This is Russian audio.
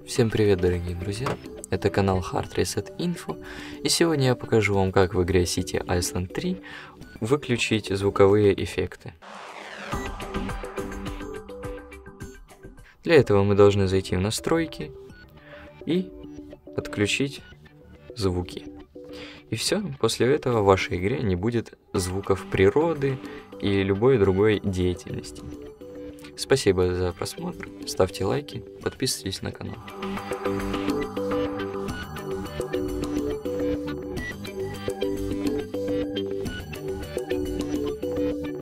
Всем привет, дорогие друзья! Это канал Hard Reset Info, и сегодня я покажу вам, как в игре City Island 3 выключить звуковые эффекты. Для этого мы должны зайти в настройки и отключить звуки. И все, после этого в вашей игре не будет звуков природы и любой другой деятельности. Спасибо за просмотр, ставьте лайки, подписывайтесь на канал.